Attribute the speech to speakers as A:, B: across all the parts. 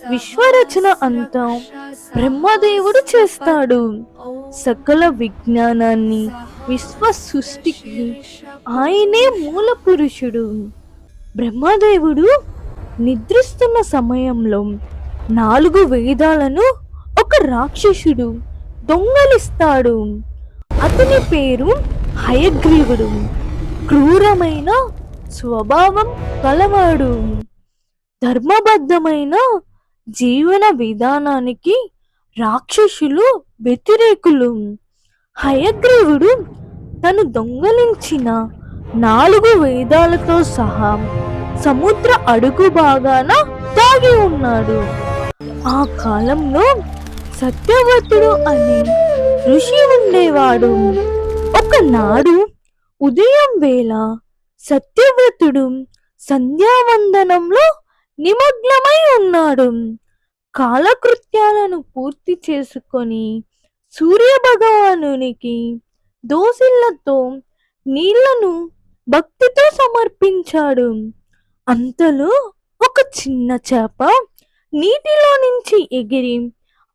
A: విశ్వరచన అంతా బ్రహ్మదేవుడు చేస్తాడు. సకల విజ్ఞానాన్ని, విశ్వ సృష్టికి ఆయనే మూల పురుషుడు. బ్రహ్మదేవుడు నిద్రిస్తున్న సమయంలో 4 వేదాలను ఒక రాక్షసుడు దొంగలిస్తాడు. అతని పేరు హయగ్రీవుడు. క్రూరమైన స్వభావం కలవాడు. ధర్మబద్ధమైన జీవన విధానానికి రాక్షసులు వ్యతిరేకులు. హయగ్రీవుడు తను దొంగలించిన 4 వేదాలతో సహా సముద్ర అడుగు భాగాన దాగి ఉన్నాడు. ఆ కాలంలో సత్యవ్రతుడు అనే ఋషి ఉండేవాడు. ఒకనాడు ఉదయం వేళ సత్యవ్రతుడు సంధ్యావందనంలో నిమగ్నమై ఉన్నాడు. కాలకృత్యాలను పూర్తి చేసుకొని సూర్య భగవానునికి దోసిళ్లతో నీళ్లను భక్తితో సమర్పించాడు. అంతలో ఒక చిన్న చేప నీటిలో నుంచి ఎగిరి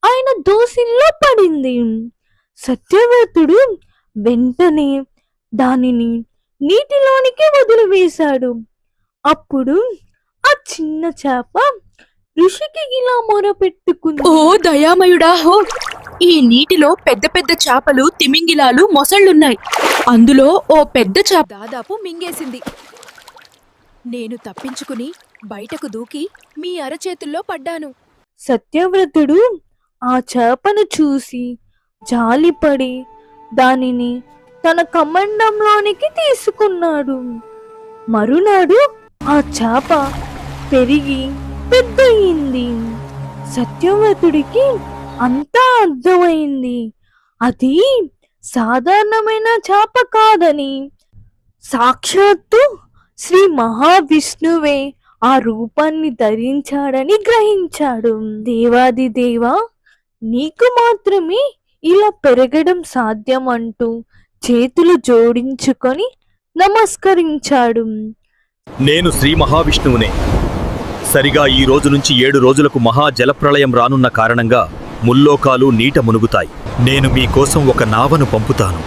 A: ఆయన దోసిల్లో పడింది. సత్యవ్రతుడు వెంటనే దానిని నీటిలోనికి వదిలివేశాడు. అప్పుడు ఆ చిన్న చేప ఋషికి ఇలా మొరపెట్టుకుంది.
B: ఓ దయామయుడా హో, ఈ నీటిలో పెద్ద పెద్ద చేపలు, తిమింగిలాలు, మొసళ్ళున్నాయి. అందులో ఓ పెద్ద చేప దాదాపు మింగేసింది. నేను తప్పించుకుని బయటకు దూకి మీ అరచేతుల్లో పడ్డాను.
A: సత్యవ్రతుడు ఆ చేపను చూసి జాలిపడి దానిని తన కమండంలోనికి తీసుకున్నాడు. మరునాడు ఆ చేప పెరిగి పెద్దయింది. సత్యవ్రతుడికి అంతా అర్థమైంది. అది సాధారణమైన చేప కాదని, సాక్షాత్తు శ్రీ మహావిష్ణువే ఆ రూపాన్ని ధరించాడని గ్రహించాడు. దేవాది దేవా, నీకు మాత్రమే ఇలా పెరగడం సాధ్యం అంటూ చేతులు జోడించుకొని నమస్కరించాడు.
C: నేను శ్రీ మహావిష్ణువునే. సరిగా ఈ రోజు నుంచి 7 రోజులకు మహా జలప్రళయం రానున్న కారణంగా ముల్లోకాలు నీట మునుగుతాయి. నేను మీకోసం ఒక నావను పంపుతాను.